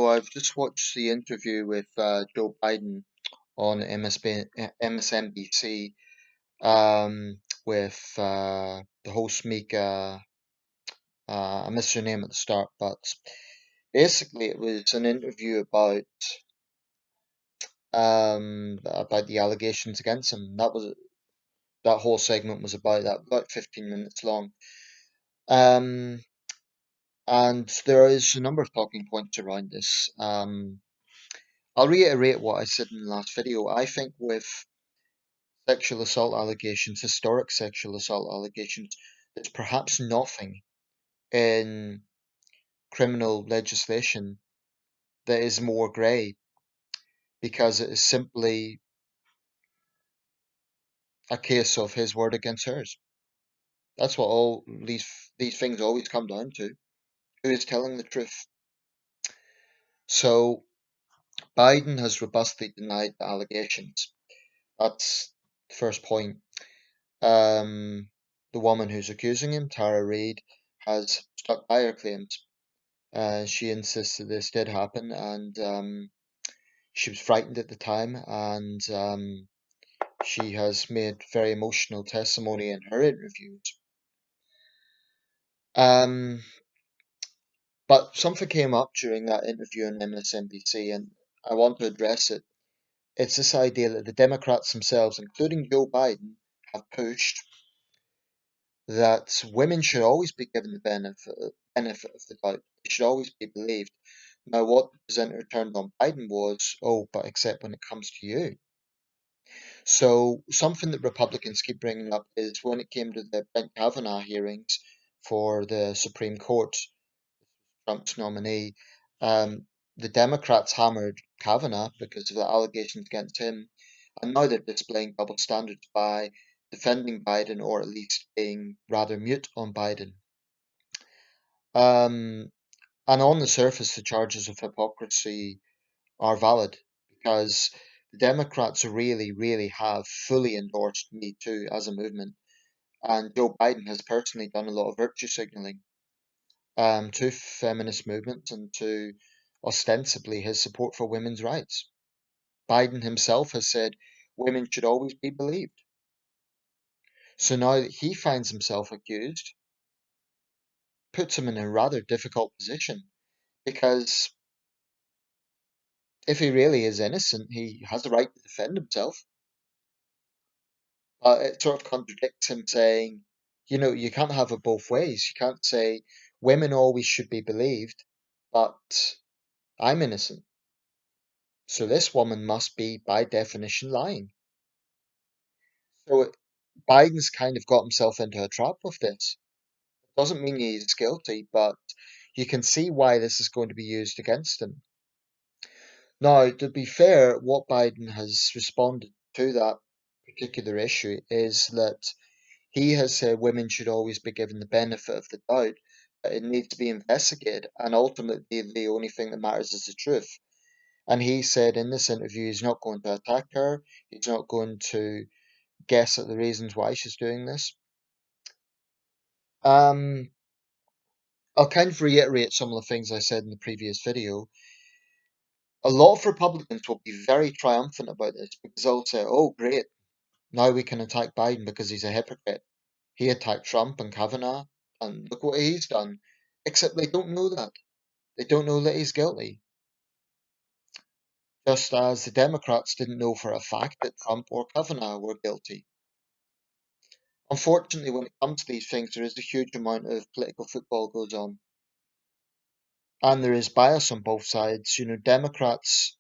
So I've just watched the interview with Joe Biden on MSNBC with the host Mika. I missed her name at the start, but basically it was an interview about the allegations against him. That whole segment was about that, about 15 minutes long. Um, and there is a number of talking points around this. I'll reiterate what I said in the last video. I think with sexual assault allegations, historic sexual assault allegations, there's perhaps nothing in criminal legislation that is more grey because it is simply a case of his word against hers. That's what all these things always come down to. Who is telling the truth? So Biden has robustly denied the allegations. That's the first point. The woman who's accusing him, Tara Reid, has stuck by her claims. She insists that this did happen, and she was frightened at the time, and she has made very emotional testimony in her interviews. Um, but something came up during that interview on MSNBC, and I want to address it. It's this idea that the Democrats themselves, including Joe Biden, have pushed that women should always be given the benefit of the doubt. They should always be believed. Now, what the presenter turned on Biden was, oh, but except when it comes to you. So, something that Republicans keep bringing up is when it came to the Brett Kavanaugh hearings for the Supreme Court, Trump's nominee, the Democrats hammered Kavanaugh because of the allegations against him, and now they're displaying double standards by defending Biden or at least being rather mute on Biden. Um, and on the surface, the charges of hypocrisy are valid because the Democrats really, really have fully endorsed Me Too as a movement, and Joe Biden has personally done a lot of virtue signaling to feminist movements and to ostensibly his support for women's rights. Biden himself has said women should always be believed. So now that he finds himself accused, puts him in a rather difficult position because if he really is innocent, he has the right to defend himself. It sort of contradicts him saying, you can't have it both ways. You can't say women always should be believed, but I'm innocent. So this woman must be, by definition, lying. So Biden's kind of got himself into a trap with this. Doesn't mean he's guilty, but you can see why this is going to be used against him. Now, to be fair, what Biden has responded to that particular issue is that he has said women should always be given the benefit of the doubt, but it needs to be investigated, and ultimately the only thing that matters is the truth. And he said in this interview he's not going to attack her, he's not going to guess at the reasons why she's doing this. Um, I'll kind of reiterate some of the things I said in the previous video. A lot of Republicans will be very triumphant about this because they'll say, oh, great, now we can attack Biden because he's a hypocrite. He attacked Trump and Kavanaugh, and look what he's done. Except they don't know that. They don't know that he's guilty. Just as the Democrats didn't know for a fact that Trump or Kavanaugh were guilty. Unfortunately, when it comes to these things, there is a huge amount of political football goes on. And there is bias on both sides. Democrats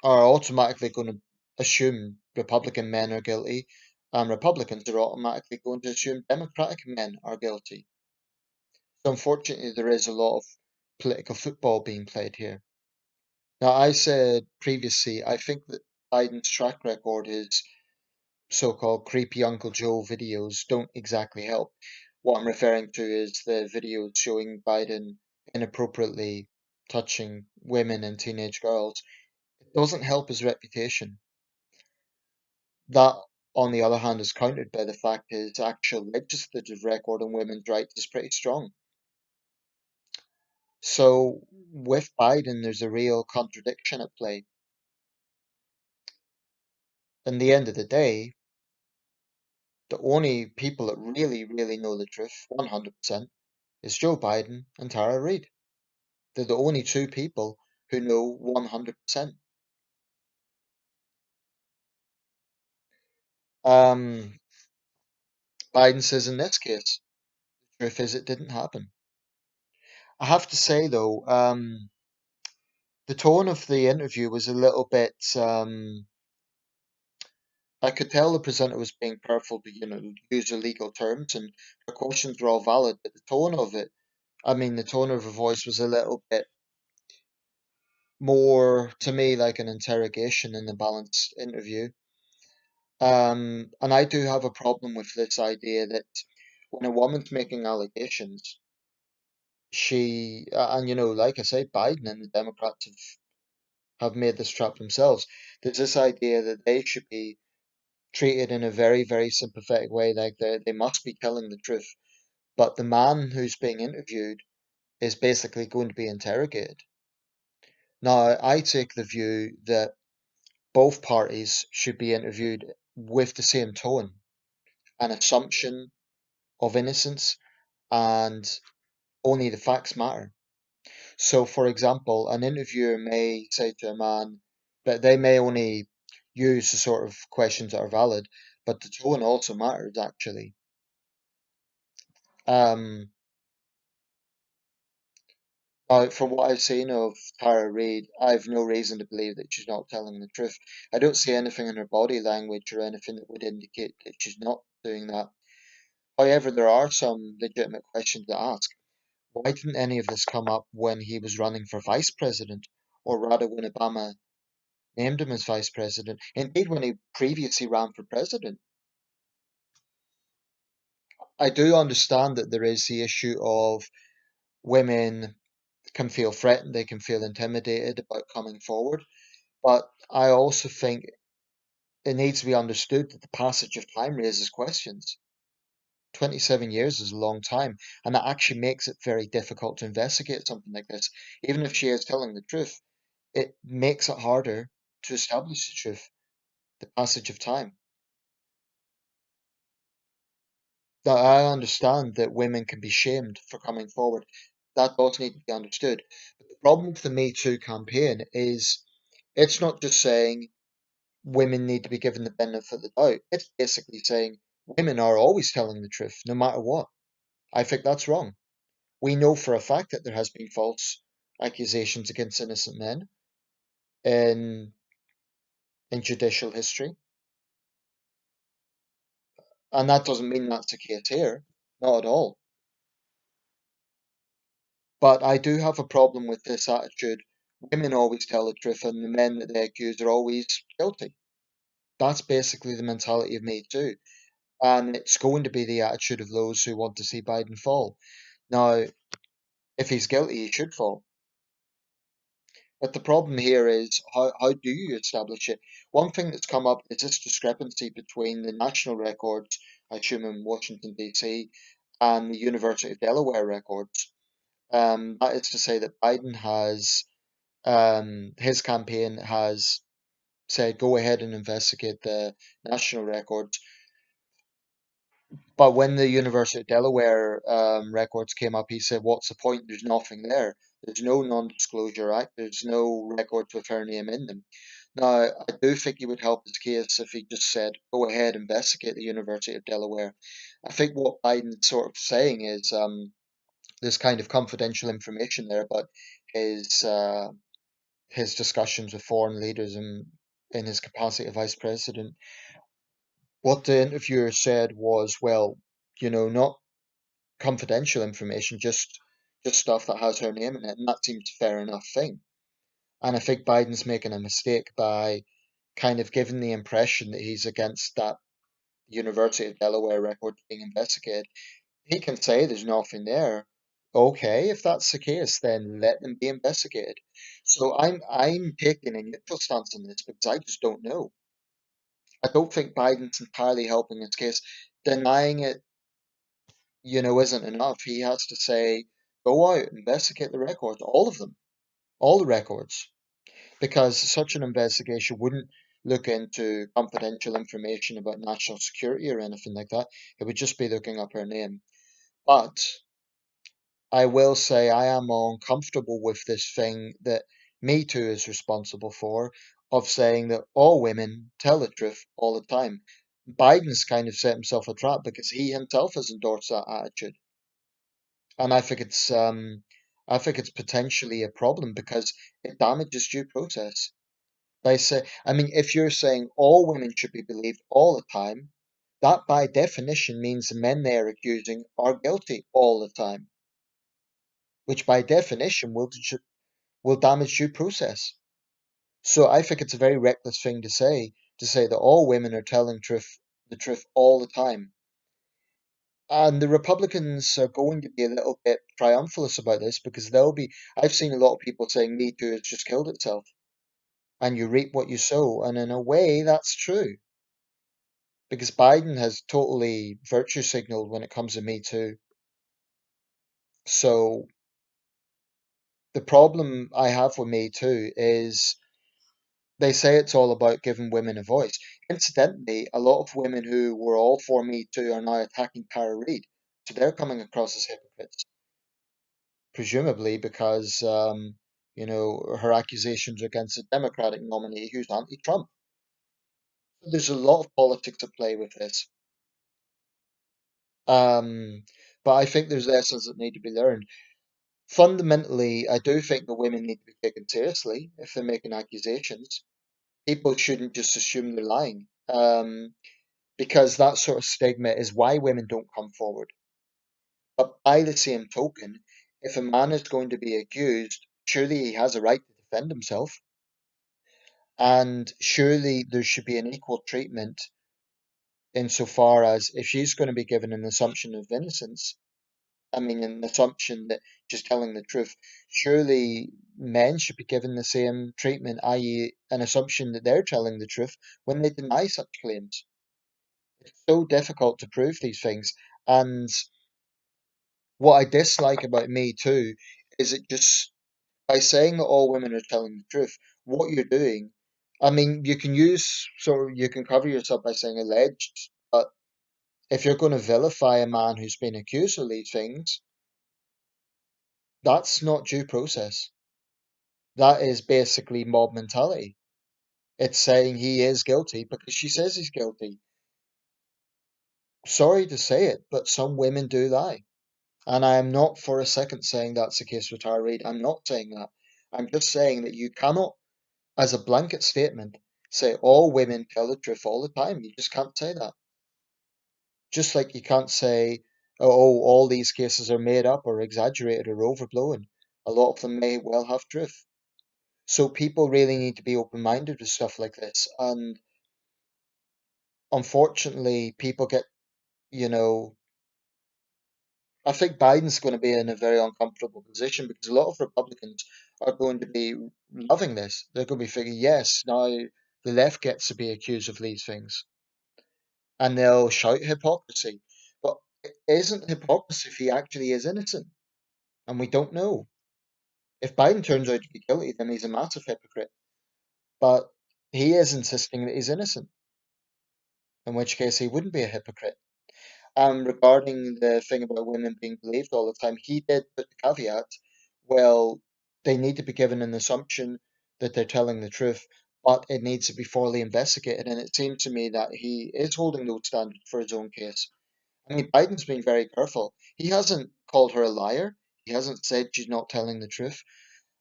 are automatically going to assume Republican men are guilty, and Republicans are automatically going to assume Democratic men are guilty. So unfortunately, there is a lot of political football being played here. Now, I said previously, I think that Biden's track record, his so-called creepy Uncle Joe videos, don't exactly help. What I'm referring to is the videos showing Biden inappropriately touching women and teenage girls. It doesn't help his reputation. That, on the other hand, is countered by the fact his actual legislative record on women's rights is pretty strong. So with Biden, there's a real contradiction at play. In the end of the day, the only people that really, really know the truth, 100%, is Joe Biden and Tara Reid. They're the only two people who know 100%. Um, Biden says in this case, the truth is it didn't happen. I have to say though, the tone of the interview was a little bit. I could tell the presenter was being careful to, use the legal terms, and her questions were all valid, but the tone of it, I mean, the tone of her voice was a little bit more to me like an interrogation in a balanced interview. And I do have a problem with this idea that when a woman's making allegations, and like I say, Biden and the Democrats have made this trap themselves. There's this idea that they should be treated in a very, very sympathetic way, like they must be telling the truth. But the man who's being interviewed is basically going to be interrogated. Now, I take the view that both parties should be interviewed with the same tone, an assumption of innocence, and only the facts matter. So, for example, an interviewer may say to a man that they may only use the sort of questions that are valid, but the tone also matters actually. Um, from what I've seen of Tara Reid, I've no reason to believe that she's not telling the truth. I don't see anything in her body language or anything that would indicate that she's not doing that. However, there are some legitimate questions to ask. Why didn't any of this come up when he was running for vice president, or rather when Obama named him as vice president? Indeed, when he previously ran for president. I do understand that there is the issue of women can feel threatened, they can feel intimidated about coming forward. But I also think it needs to be understood that the passage of time raises questions. 27 years is a long time, and that actually makes it very difficult to investigate something like this. Even if she is telling the truth, it makes it harder to establish the truth, the passage of time. Now, I understand that women can be shamed for coming forward. That does need to be understood. But the problem with the Me Too campaign is it's not just saying women need to be given the benefit of the doubt. It's basically saying women are always telling the truth, no matter what. I think that's wrong. We know for a fact that there has been false accusations against innocent men in in judicial history, and that doesn't mean that's the case here, not at all. But I do have a problem with this attitude. Women always tell the truth, and the men that they accuse are always guilty. That's basically the mentality of Me Too, and it's going to be the attitude of those who want to see Biden fall. Now, if he's guilty, he should fall. But the problem here is how do you establish it? One thing that's come up is this discrepancy between the national records, I assume in Washington, D.C., and the University of Delaware records. That is to say that Biden has, his campaign has said, go ahead and investigate the national records. But when the University of Delaware records came up, he said, "What's the point? There's nothing there. There's no non-disclosure act. There's no records with her name in them." Now, I do think he would help his case if he just said, "Go ahead, investigate the University of Delaware." I think what Biden's sort of saying is there's kind of confidential information there about his discussions with foreign leaders in his capacity as vice president. What the interviewer said was, well, not confidential information, just stuff that has her name in it, and that seems a fair enough thing. And I think Biden's making a mistake by kind of giving the impression that he's against that University of Delaware record being investigated. He can say there's nothing there. Okay, if that's the case, then let them be investigated. So I'm taking a neutral stance on this because I just don't know. I don't think Biden's entirely helping his case. Denying it, isn't enough. He has to say go out, investigate the records, all of them, all the records, because such an investigation wouldn't look into confidential information about national security or anything like that. It would just be looking up her name. But I will say I am uncomfortable with this thing that Me Too is responsible for, of saying that all women tell the truth all the time. Biden's kind of set himself a trap because he himself has endorsed that attitude. And I think it's potentially a problem because it damages due process. I mean, if you're saying all women should be believed all the time, that by definition means the men they're accusing are guilty all the time, which by definition will damage due process. So I think it's a very reckless thing to say that all women are telling the truth all the time. And the Republicans are going to be a little bit triumphalist about this because I've seen a lot of people saying Me Too has just killed itself and you reap what you sow. And in a way, that's true because Biden has totally virtue signaled when it comes to Me Too. So the problem I have with Me Too is they say it's all about giving women a voice. Incidentally, a lot of women who were all for Me Too are now attacking Tara Reid. So they're coming across as hypocrites, presumably because, her accusations against the Democratic nominee who's anti-Trump. There's a lot of politics at play with this. Um, but I think there's lessons that need to be learned. Fundamentally, I do think the women need to be taken seriously if they're making accusations. People shouldn't just assume they're lying. Because that sort of stigma is why women don't come forward. But by the same token, if a man is going to be accused, surely he has a right to defend himself. And surely there should be an equal treatment insofar as if she's going to be given an assumption of innocence, I mean, an assumption that she's telling the truth, surely men should be given the same treatment, i.e., an assumption that they're telling the truth when they deny such claims. It's so difficult to prove these things. And what I dislike about Me Too is it just by saying that all women are telling the truth, what you're doing, I mean, you can cover yourself by saying alleged, but if you're going to vilify a man who's been accused of these things, that's not due process. That is basically mob mentality. It's saying he is guilty because she says he's guilty. Sorry to say it, but some women do lie. And I am not for a second saying that's the case with Tara Reid. I'm not saying that. I'm just saying that you cannot, as a blanket statement, say all women tell the truth all the time. You just can't say that. Just like you can't say, oh, all these cases are made up or exaggerated or overblown. A lot of them may well have truth. So people really need to be open-minded with stuff like this. And unfortunately, people get, you know, I think Biden's going to be in a very uncomfortable position because a lot of Republicans are going to be loving this. They're going to be thinking, yes, now the left gets to be accused of these things. And they'll shout hypocrisy. But it isn't hypocrisy if he actually is innocent. And we don't know. If Biden turns out to be guilty, then he's a massive hypocrite. But he is insisting that he's innocent, in which case he wouldn't be a hypocrite. Regarding the thing about women being believed all the time, he did put the caveat, well, they need to be given an assumption that they're telling the truth, but it needs to be thoroughly investigated. And it seems to me that he is holding those standards for his own case. I mean, Biden's been very careful. He hasn't called her a liar. He hasn't said she's not telling the truth.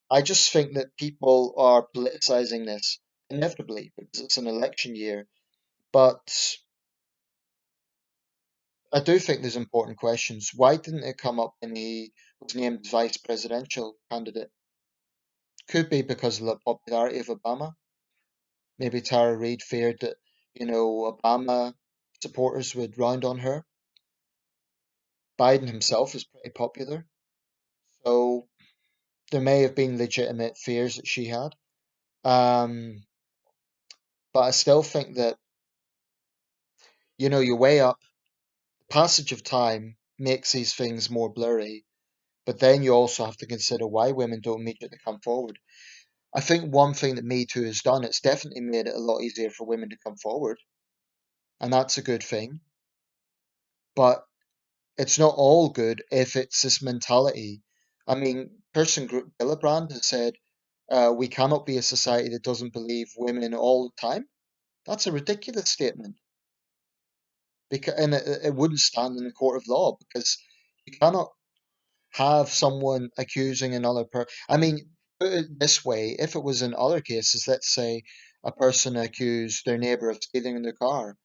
I just think that people are politicizing this inevitably because it's an election year. But I do think there's important questions. Why didn't it come up when he was named vice presidential candidate? Could be because of the popularity of Obama. Maybe Tara Reid feared that, Obama supporters would round on her. Biden himself is pretty popular. So there may have been legitimate fears that she had. Um, but I still think that, you weigh up, passage of time makes these things more blurry. But then you also have to consider why women don't immediately come forward. I think one thing that Me Too has done, it's definitely made it a lot easier for women to come forward, and that's a good thing. But it's not all good if it's this mentality. I mean, Person Group Gillibrand has said, we cannot be a society that doesn't believe women all the time. That's a ridiculous statement. Because, and it wouldn't stand in a court of law because you cannot have someone accusing another person. I mean, put it this way, if it was in other cases, let's say a person accused their neighbour of stealing in their car,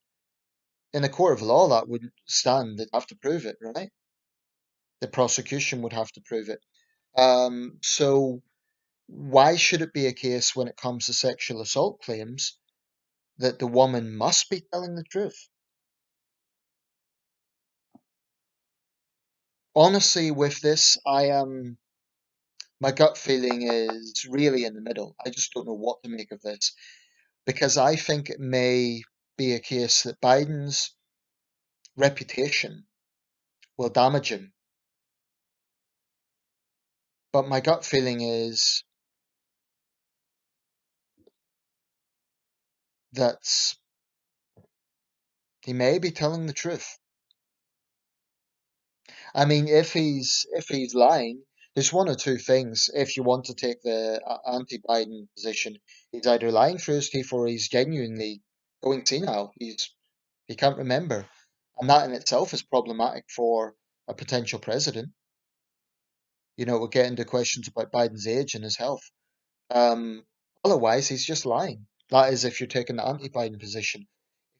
in a court of law that wouldn't stand. They'd have to prove it, right? The prosecution would have to prove it. So why should it be a case when it comes to sexual assault claims that the woman must be telling the truth? Honestly, with this, my gut feeling is really in the middle. I just don't know what to make of this because I think it may be a case that Biden's reputation will damage him. But my gut feeling is that he may be telling the truth. I mean, if he's lying, there's one or two things. If you want to take the anti-Biden position, he's either lying through his teeth or he's genuinely going senile. He can't remember, and that in itself is problematic for a potential president. We'll get into questions about Biden's age and his health. Um, Otherwise, he's just lying. That is, if you're taking the anti-Biden position.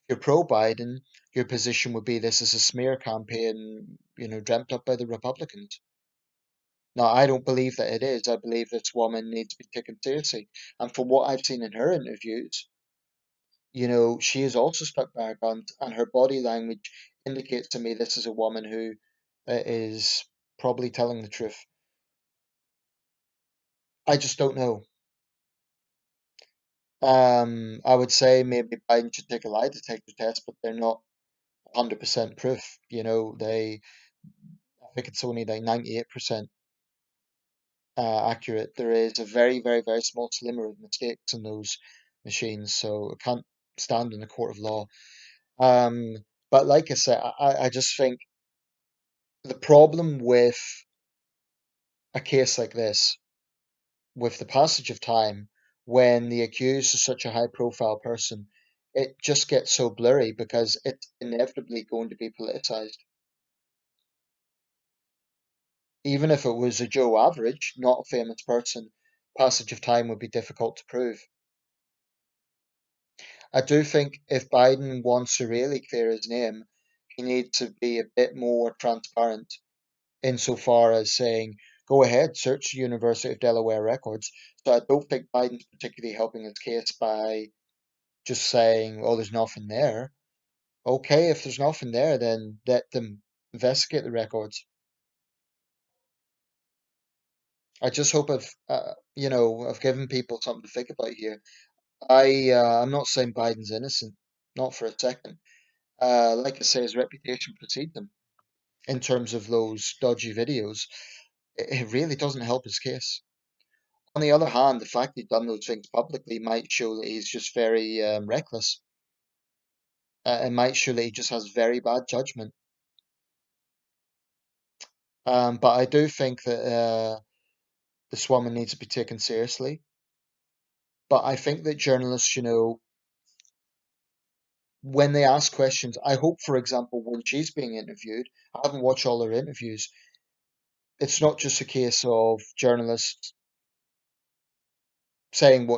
If you're pro-Biden, your position would be this is a smear campaign, dreamt up by the Republicans. Now, I don't believe that it is. I believe this woman needs to be taken seriously. And from what I've seen in her interviews, she is also stuck by her guns, and her body language indicates to me this is a woman who is probably telling the truth. I just don't know. I would say maybe Biden should take a lie detector test, but they're not 100% proof. I think it's only like 98% accurate. There is a very, very, very small sliver of mistakes in those machines, so it can't stand in a court of law. Um, but like I said, I just think the problem with a case like this, with the passage of time, when the accused is such a high-profile person, it just gets so blurry because it's inevitably going to be politicized. Even if it was a Joe Average, not a famous person, passage of time would be difficult to prove. I do think if Biden wants to really clear his name, he needs to be a bit more transparent insofar as saying, go ahead, search the University of Delaware records. So I don't think Biden's particularly helping his case by just saying, oh, there's nothing there. Okay, if there's nothing there, then let them investigate the records. I just hope I've given people something to think about here. I'm not saying Biden's innocent, not for a second. Like I say, his reputation precedes him in terms of those dodgy videos. It really doesn't help his case. On the other hand, the fact he's done those things publicly might show that he's just very reckless. It might show that he just has very bad judgment. But I do think that this woman needs to be taken seriously. But I think that journalists, when they ask questions, I hope, for example, when she's being interviewed, I haven't watched all her interviews. It's not just a case of journalists saying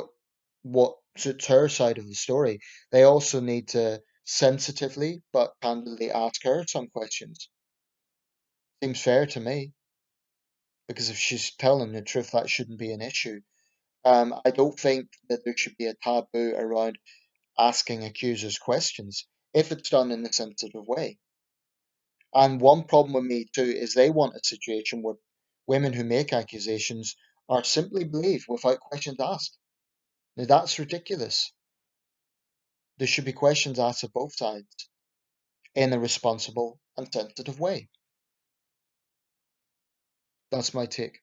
what suits her side of the story. They also need to sensitively but candidly ask her some questions. Seems fair to me because if she's telling the truth, that shouldn't be an issue. I don't think that there should be a taboo around asking accusers questions if it's done in a sensitive way. And one problem with Me Too is they want a situation where women who make accusations are simply believed without questions asked. Now that's ridiculous. There should be questions asked of both sides in a responsible and sensitive way. That's my take.